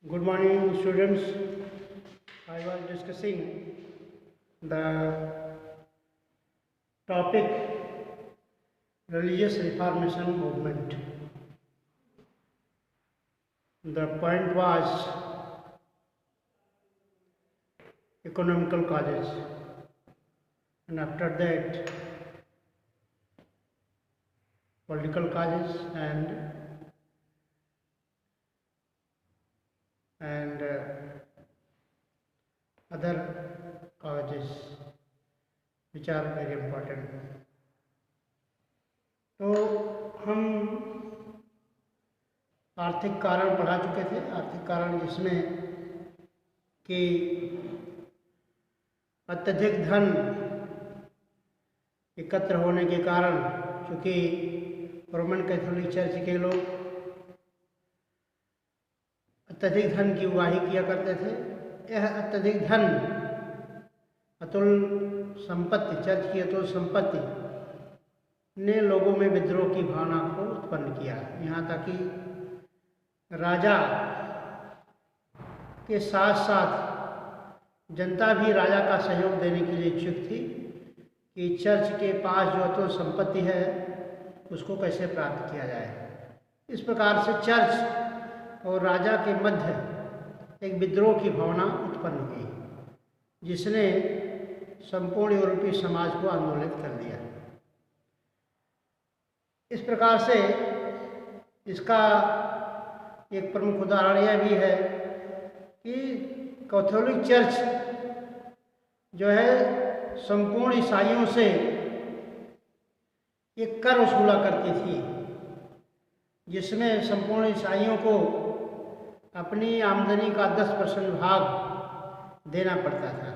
Good morning, students. I was discussing the topic religious reformation movement. The point was economical causes, and after that, political causes and other causes which are very important. तो हम आर्थिक कारण पढ़ा चुके थे। आर्थिक कारण जिसमें कि अत्यधिक धन एकत्र होने के कारण, चूँकि रोमन कैथोलिक चर्च के लोग अत्यधिक धन की उगाही किया करते थे, यह अत्यधिक धन, अतुल संपत्ति, चर्च की अतुल संपत्ति ने लोगों में विद्रोह की भावना को उत्पन्न किया। यहाँ तक कि राजा के साथ साथ जनता भी राजा का सहयोग देने के लिए इच्छुक थी कि चर्च के पास जो अतुल संपत्ति है उसको कैसे प्राप्त किया जाए। इस प्रकार से चर्च और राजा के मध्य एक विद्रोह की भावना उत्पन्न हुई, जिसने संपूर्ण यूरोपीय समाज को आंदोलित कर दिया। इस प्रकार से इसका एक प्रमुख उदाहरण यह भी है कि कैथोलिक चर्च जो है संपूर्ण ईसाइयों से एक कर वसूला करती थी, जिसमें संपूर्ण ईसाइयों को अपनी आमदनी का 10% भाग देना पड़ता था,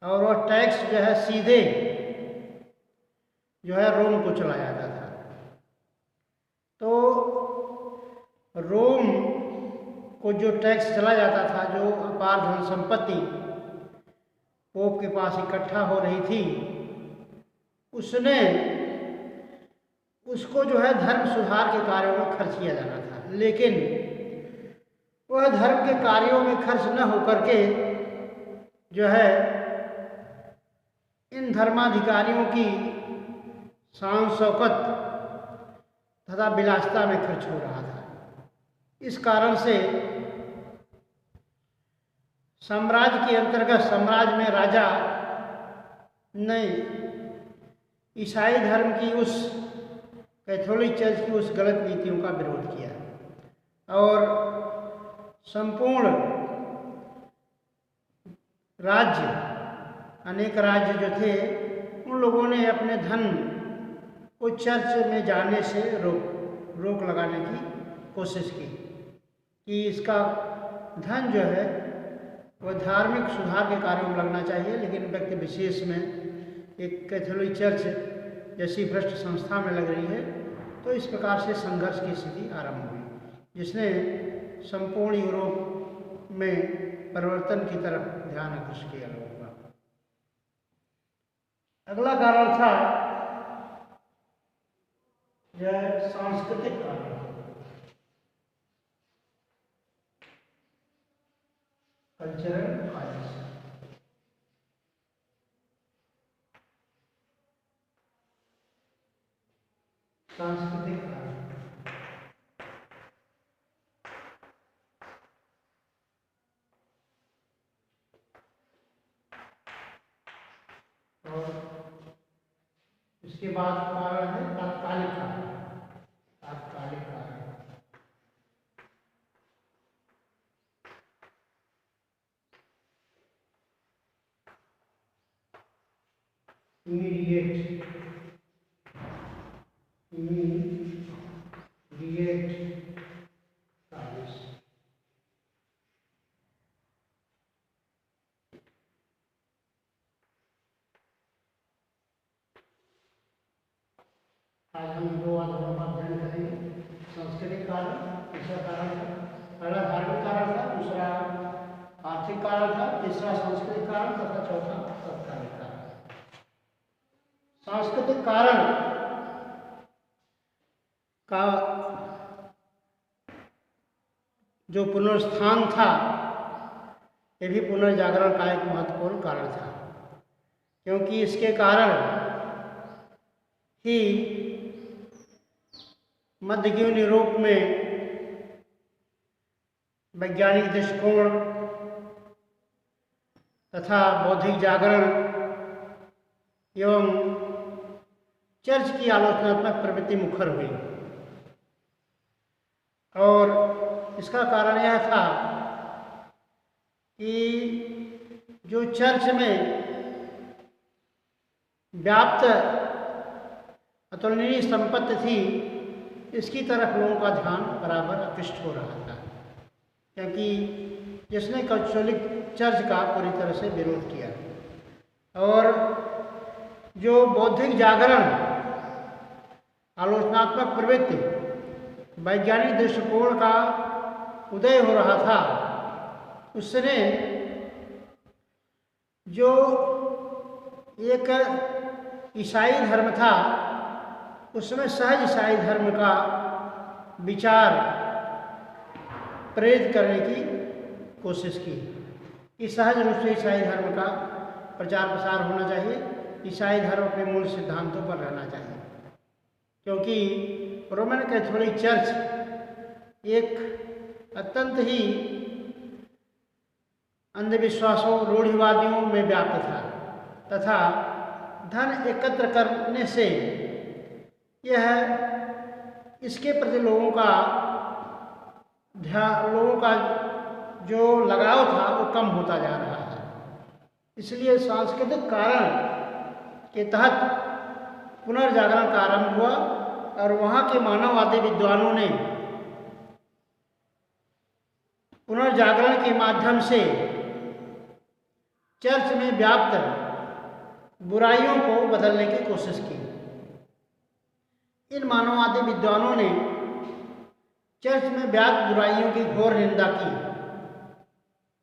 और वह टैक्स जो है सीधे जो है रोम को चला जाता था। तो रोम को जो टैक्स चला जाता था, जो अपार धन संपत्ति पोप के पास इकट्ठा हो रही थी, उसको जो है धर्म सुधार के कार्यों में खर्च किया जाना था। लेकिन वह धर्म के कार्यों में खर्च न होकर के जो है इन धर्माधिकारियों की शान शौकत तथा विलासिता में खर्च हो रहा था। इस कारण से साम्राज्य के अंतर्गत साम्राज्य में राजा ने ईसाई धर्म की उस कैथोलिक चर्च की उस गलत नीतियों का विरोध किया, और संपूर्ण राज्य, अनेक राज्य जो थे, उन लोगों ने अपने धन को चर्च में जाने से रोक लगाने की कोशिश की कि इसका धन जो है वह धार्मिक सुधार के कार्यों में लगना चाहिए, लेकिन व्यक्ति विशेष में एक कैथोलिक चर्च जैसी भ्रष्ट संस्था में लग रही है। तो इस प्रकार से संघर्ष की स्थिति आरंभ हुई, जिसने संपूर्ण यूरोप में परिवर्तन की तरफ ध्यान आकर्षित किया लोगों का। अगला कारण था यह सांस्कृतिक कारण। Cultural causes. सांस्कृतिक कारण। और इसके बाद कारण है तात्कालिक कारण। तात्कालिक कारण इमीडिएट काजेस। आज हम दो आधारों पर अध्ययन करेंगे। सांस्कृतिक कारण, दूसरा कारण था, पहला धार्मिक कारण था, दूसरा आर्थिक कारण था, तीसरा सांस्कृतिक कारण तथा चौथा तात्कालिक कारण। सांस्कृतिक कारण का जो पुनरुत्थान था, ये भी पुनर्जागरण का एक महत्वपूर्ण कारण था, क्योंकि इसके कारण ही मध्ययुगीन यूरोप में वैज्ञानिक दृष्टिकोण तथा बौद्धिक जागरण एवं चर्च की आलोचनात्मक प्रवृत्ति मुखर हुई। और इसका कारण यह था कि जो चर्च में व्याप्त अतुलनीय संपत्ति थी, इसकी तरफ लोगों का ध्यान बराबर आकृष्ट हो रहा था, क्योंकि जिसने कैथोलिक चर्च का पूरी तरह से विरोध किया। और जो बौद्धिक जागरण, आलोचनात्मक प्रवृत्ति, वैज्ञानिक दृष्टिकोण का उदय हो रहा था, उसने जो एक ईसाई धर्म था, उसमें सहज ईसाई धर्म का विचार प्रेरित करने की कोशिश की कि सहज रूप से ईसाई धर्म का प्रचार प्रसार होना चाहिए, ईसाई धर्म अपने मूल सिद्धांतों पर रहना चाहिए, क्योंकि रोमन कैथोलिक चर्च एक अत्यंत ही अंधविश्वासों, रूढ़िवादियों में व्याप्त था तथा धन एकत्र करने से यह इसके प्रति लोगों का जो लगाव था वो कम होता जा रहा है। इसलिए सांस्कृतिक कारण के तहत पुनर्जागरण का आरंभ हुआ और वहाँ के मानववादी विद्वानों ने पुनर्जागरण के माध्यम से चर्च में व्याप्त बुराइयों को बदलने की कोशिश की। इन मानववादी विद्वानों ने चर्च में व्याप्त बुराइयों की घोर निंदा की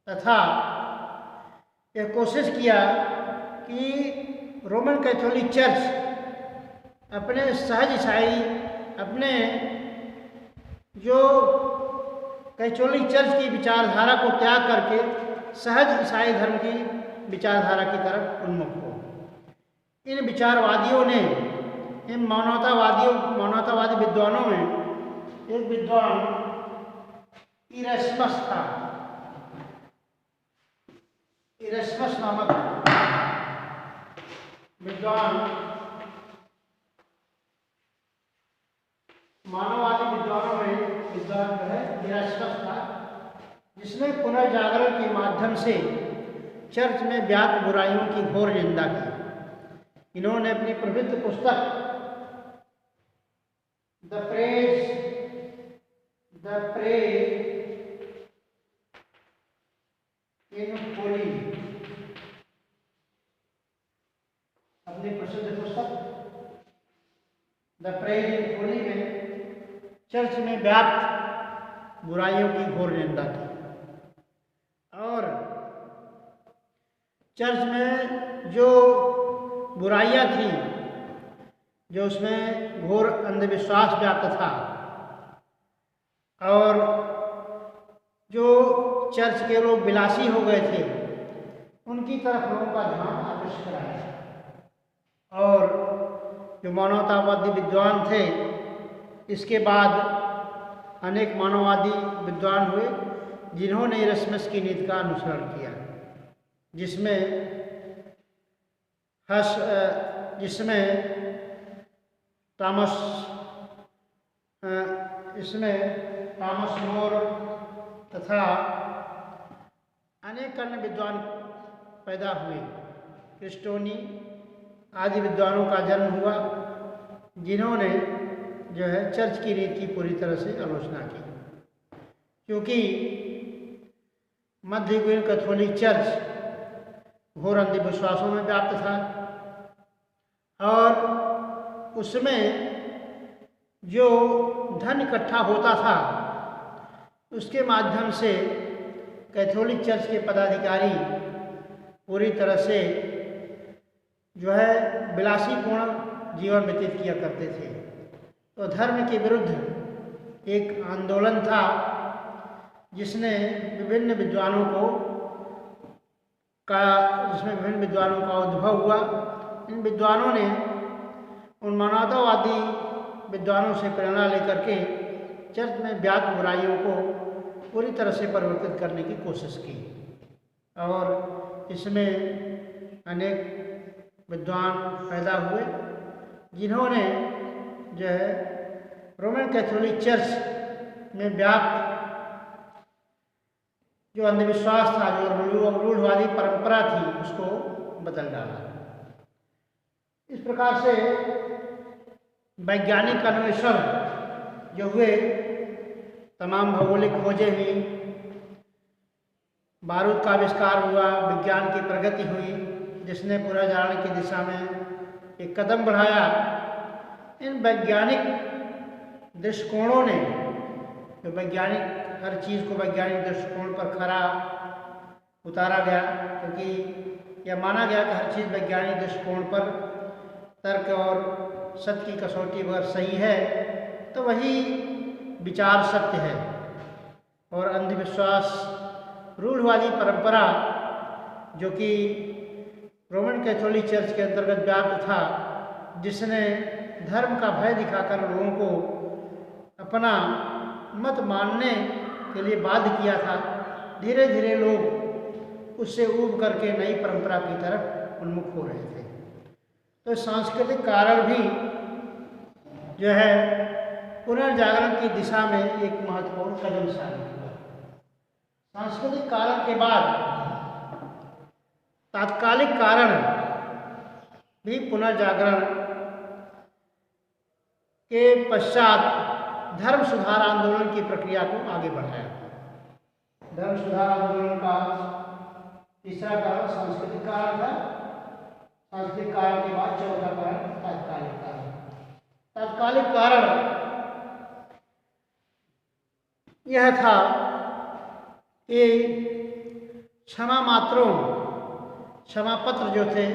तथा यह कोशिश किया कि रोमन कैथोलिक चर्च अपने सहज ईसाई, अपने जो कैथोलिक चर्च की विचारधारा को त्याग करके सहज ईसाई धर्म की विचारधारा की तरफ उन्मुख हो। इन विचारवादियों ने, इन मानवतावादी विद्वानों में एक विद्वान इरेस्मस था। इरेस्मस नामक विद्वान मानववादी विद्वानों में विद्वान जो है इरेस्मस था, जिसने पुनर्जागरण के माध्यम से चर्च में व्याप्त बुराइयों की घोर निंदा की। इन्होंने अपनी प्रसिद्ध पुस्तक द प्रेज इन होली, अपनी प्रसिद्ध पुस्तक द प्रेज इन होली में चर्च में व्याप्त बुराइयों की घोर निंदा की और चर्च में जो बुराइयां थी, जो उसमें घोर अंधविश्वास व्याप्त था और जो चर्च के लोग विलासी हो गए थे, उनकी तरफ लोगों का ध्यान आकर्षित कराया। और जो मानवतावादी विद्वान थे, इसके बाद अनेक मानववादी विद्वान हुए जिन्होंने इरेस्मस की नीति का अनुसरण किया, इसमें टॉमस मोर तथा अनेक अन्य विद्वान पैदा हुए। क्रिस्टोनी आदि विद्वानों का जन्म हुआ, जिन्होंने जो है चर्च की रीति की पूरी तरह से आलोचना की, क्योंकि मध्ययुगीन कैथोलिक चर्च घोर अंधविश्वासों में व्याप्त था और उसमें जो धन इकट्ठा होता था, उसके माध्यम से कैथोलिक चर्च के पदाधिकारी पूरी तरह से जो है विलासीपूर्ण जीवन व्यतीत किया करते थे। तो धर्म के विरुद्ध एक आंदोलन था जिसने विभिन्न विद्वानों को जिसमें विभिन्न विद्वानों का उद्भव हुआ। इन विद्वानों ने उन मानवतावादी विद्वानों से प्रेरणा लेकर के चर्च में व्याप्त बुराइयों को पूरी तरह से परिवर्तित करने की कोशिश की और इसमें अनेक विद्वान पैदा हुए जिन्होंने जो है रोमन कैथोलिक चर्च में व्याप्त जो अंधविश्वास था, जो रूढ़वादी परंपरा थी, उसको बदल डाला। इस प्रकार से वैज्ञानिक अन्वेषण जो हुए, तमाम भौगोलिक खोजें हुई, बारूद का आविष्कार हुआ, विज्ञान की प्रगति हुई जिसने पुनर्जागरण की दिशा में एक कदम बढ़ाया। इन वैज्ञानिक दृष्टिकोणों ने, जो वैज्ञानिक हर चीज़ को वैज्ञानिक दृष्टिकोण पर खरा उतारा गया, क्योंकि यह माना गया कि हर चीज़ वैज्ञानिक दृष्टिकोण पर तर्क और सत्य की कसौटी पर सही है तो वही विचार सत्य है। और अंधविश्वास, रूढ़वादी परंपरा जो कि रोमन कैथोलिक चर्च के अंतर्गत व्याप्त था, जिसने धर्म का भय दिखाकर लोगों को अपना मत मानने के लिए बाध्य किया था, धीरे धीरे लोग उससे ऊब करके नई परंपरा की तरफ उन्मुख हो रहे थे। तो सांस्कृतिक कारण भी जो है पुनर्जागरण की दिशा में एक महत्वपूर्ण कदम साबित हुआ। सांस्कृतिक कारण के बाद तात्कालिक कारण भी पुनर्जागरण के पश्चात धर्म सुधार आंदोलन की प्रक्रिया को आगे बढ़ाया। धर्म सुधार आंदोलन का तीसरा कारण सांस्कृतिक कारण था। सांस्कृतिक कारण के बाद चौथा कारण तात्कालिक कारण। तात्कालिक कारण यह था कि क्षमा मात्रों, क्षमा पत्र जो थे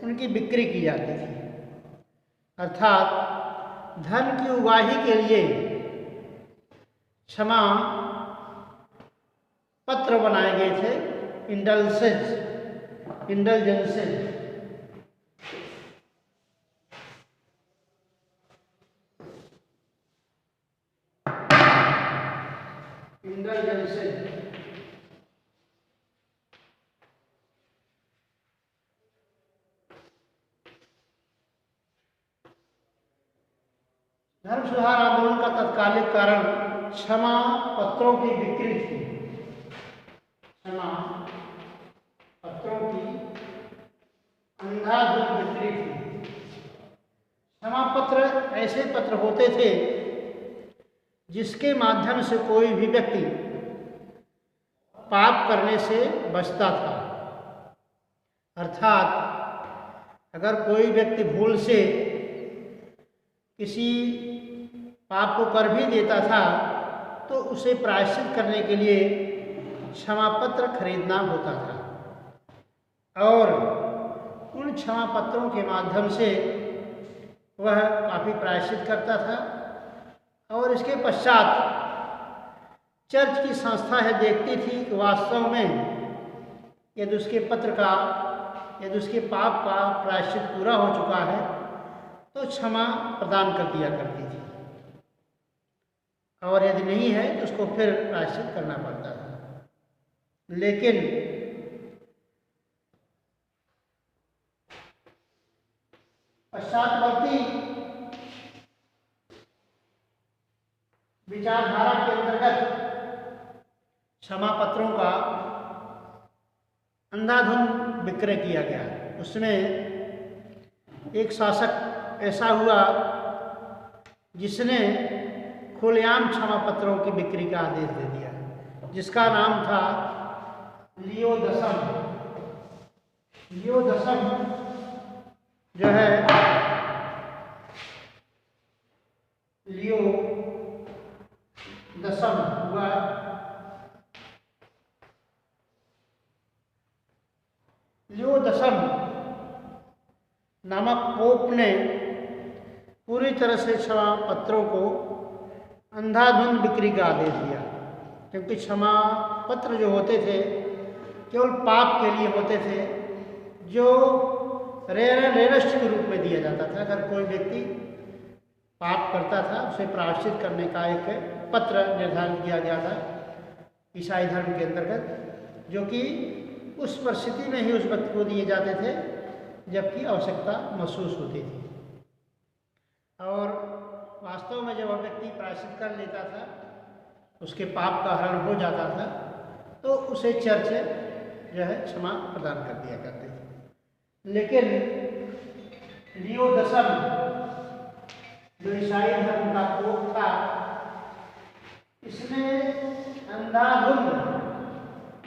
उनकी बिक्री की जाती थी, अर्थात धन की उगाही के लिए क्षमा पत्र बनाए गए थे, इंडल्जेंसेस। धर्म सुधार आंदोलन का तत्कालिक कारण क्षमा पत्रों की बिक्री थी। क्षमा पत्रों की अंधाधुंध बिक्री थी। क्षमा पत्र ऐसे पत्र होते थे जिसके माध्यम से कोई भी व्यक्ति पाप करने से बचता था। अर्थात अगर कोई व्यक्ति भूल से किसी पाप को कर भी देता था तो उसे प्रायश्चित करने के लिए क्षमा पत्र खरीदना होता था और उन क्षमा पत्रों के माध्यम से वह काफ़ी प्रायश्चित करता था। और इसके पश्चात चर्च की संस्था है देखती थी कि वास्तव में यदि उसके पत्र का, यदि उसके पाप का प्रायश्चित पूरा हो चुका है तो क्षमा प्रदान कर दिया करती थी, और यदि नहीं है तो उसको फिर प्रायश्चित करना पड़ता था। लेकिन पश्चातवर्ती विचारधारा के अंतर्गत क्षमा पत्रों का अंधाधुंध विक्रय किया गया। उसमें एक शासक ऐसा हुआ जिसने खुलेआम क्षमा पत्रों की बिक्री का आदेश दे दिया, जिसका नाम था लियो दसम। लियो दसम जो है, लियो दसम हुआ लियो दसम नामक पोप ने पूरी तरह से क्षमा पत्रों को अंधाधुंध बिक्री का आदेश दिया, क्योंकि क्षमा पत्र जो होते थे केवल पाप के लिए होते थे, जो रेरस्ट के रूप में दिया जाता था। अगर कोई व्यक्ति पाप करता था उसे प्रायश्चित करने का एक पत्र निर्धारित किया गया था ईसाई धर्म के अंतर्गत, जो कि उस परिस्थिति में ही उस व्यक्ति को दिए जाते थे जबकि आवश्यकता महसूस होती थी। और वास्तव में जब वह व्यक्ति प्रायश्चित कर लेता था, उसके पाप का हरण हो जाता था, तो उसे चर्च जो है क्षमा प्रदान कर दिया करते थे। लेकिन लियो 10 जो ईसाई धर्म का पोप था, इसने अंधाधुंध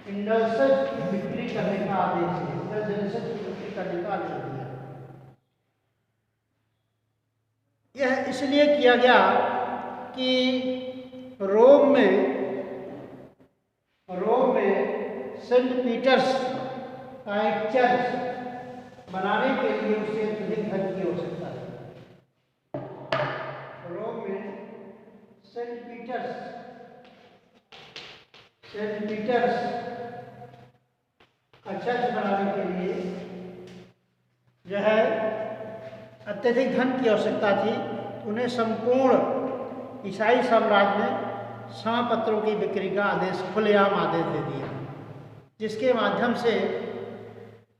इंडल्जेंस की बिक्री करने का आदेश दिया, इंडल्जेंस की बिक्री करने का आदेश दिया। यह इसलिए किया गया कि रोम में सेंट पीटर्स का एक चर्च बनाने के लिए उसे अत्यधिक धन की आवश्यकता थी। रोम में सेंट पीटर्स का चर्च बनाने के लिए जो है अत्यधिक धन की आवश्यकता थी। उन्हें संपूर्ण ईसाई साम्राज्य में क्षमा पत्रों की बिक्री का आदेश, खुलेआम आदेश दे दिया, जिसके माध्यम से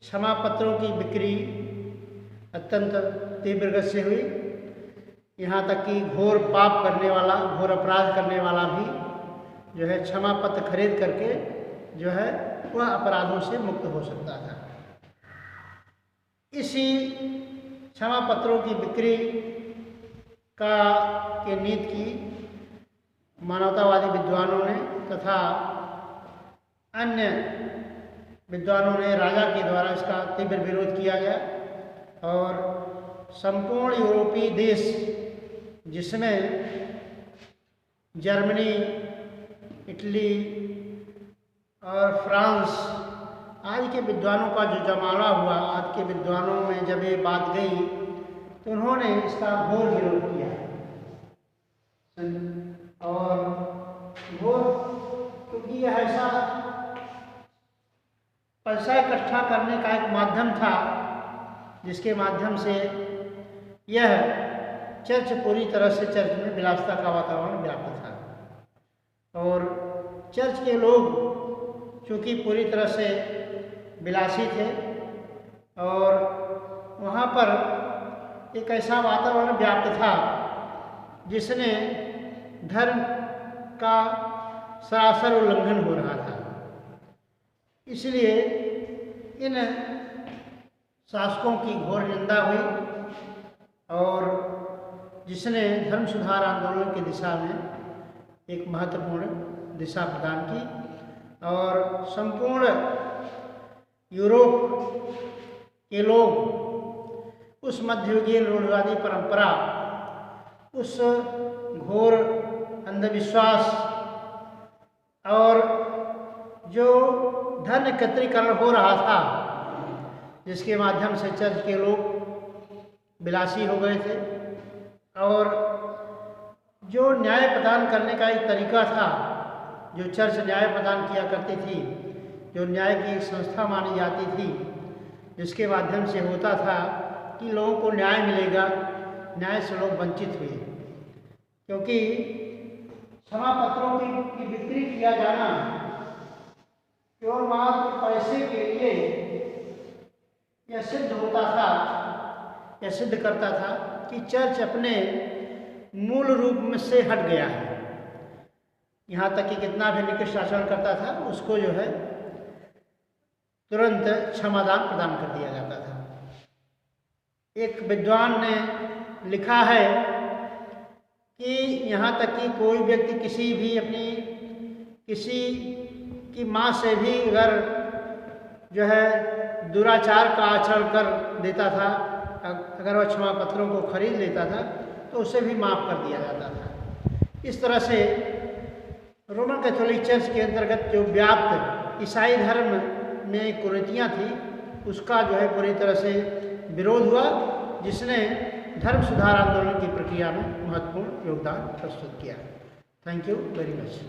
क्षमा पत्रों की बिक्री अत्यंत तीव्र गति से हुई। यहाँ तक कि घोर पाप करने वाला, घोर अपराध करने वाला भी जो है क्षमा पत्र खरीद करके जो है वह अपराधों से मुक्त हो सकता था। इसी क्षमा पत्रों की बिक्री के नीति की मानवतावादी विद्वानों ने तथा अन्य विद्वानों ने, राजा के द्वारा इसका तीव्र विरोध किया गया और संपूर्ण यूरोपीय देश, जिसमें जर्मनी, इटली और फ्रांस आदि के विद्वानों का जो जमाना हुआ, आज के विद्वानों में जब ये बात गई तो उन्होंने इसका घोर विरोध किया। और घोर, क्योंकि यह ऐसा पैसा इकट्ठा करने का एक माध्यम था जिसके माध्यम से यह चर्च पूरी तरह से, चर्च में विलासिता का वातावरण व्याप्त था। और चर्च के लोग चूँकि पूरी तरह से विलासी थे और वहाँ पर एक ऐसा वातावरण व्याप्त था जिसने धर्म का सरासर उल्लंघन हो रहा था। इसलिए इन शासकों की घोर निंदा हुई और जिसने धर्म सुधार आंदोलन की दिशा में एक महत्वपूर्ण दिशा प्रदान की और संपूर्ण यूरोप के लोग उस मध्ययुगीय रूढ़िवादी परंपरा, उस घोर अंधविश्वास और जो धन एकत्रीकरण हो रहा था, जिसके माध्यम से चर्च के लोग विलासी हो गए थे और जो न्याय प्रदान करने का एक तरीका था, जो चर्च न्याय प्रदान किया करती थी, जो न्याय की एक संस्था मानी जाती थी, जिसके माध्यम से होता था कि लोगों को न्याय मिलेगा, न्याय से लोग वंचित हुए। क्योंकि क्षमा पत्रों की बिक्री किया जाना केवल मात्र पैसे के लिए यह सिद्ध होता था, यह सिद्ध करता था कि चर्च अपने मूल रूप में से हट गया है। यहाँ तक कि कितना भी निकृष्ट आचरण करता था उसको जो है तुरंत क्षमादान प्रदान कर दिया जाता था। एक विद्वान ने लिखा है कि यहाँ तक कि कोई व्यक्ति किसी की माँ से भी अगर जो है दुराचार का आचरण कर देता था, अगर वह क्षमा पत्रों को खरीद लेता था तो उसे भी माफ़ कर दिया जाता था। इस तरह से रोमन कैथोलिक चर्च के अंतर्गत जो व्याप्त ईसाई धर्म में कुरीतियाँ थी, उसका जो है पूरी तरह से विरोध हुआ, जिसने धर्म सुधार आंदोलन की प्रक्रिया में महत्वपूर्ण योगदान प्रस्तुत किया। Thank you very much.